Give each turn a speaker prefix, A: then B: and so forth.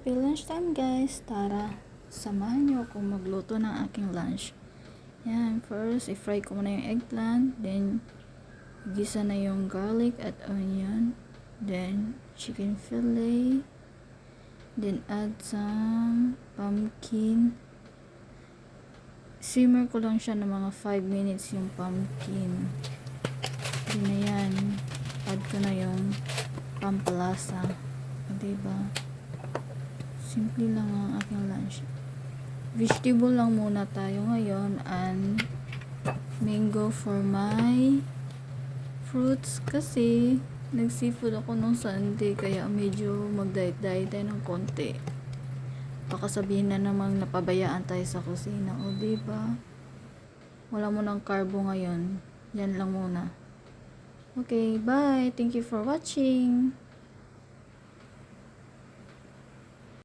A: Happy lunchtime guys! Tara, samahan niyo ako magluto ng aking lunch. Yan, first, i-fry ko muna yung eggplant. Then, gisa na yung garlic at onion. Then, chicken fillet. Then, add some pumpkin. Simmer ko lang siya ng mga 5 minutes yung pumpkin. Then, ayan, add ko na yung pampalasa. Diba? Simple lang ang aking lunch. Vegetable lang muna tayo ngayon and mango for my fruits kasi nag-seafood ako nung Sunday kaya medyo mag-diet-diet tayo ng konti. Baka sabihin na namang napabayaan tayo sa kusina. O diba? Wala mo ng carbo ngayon. Yan lang muna. Okay, bye! Thank you for watching!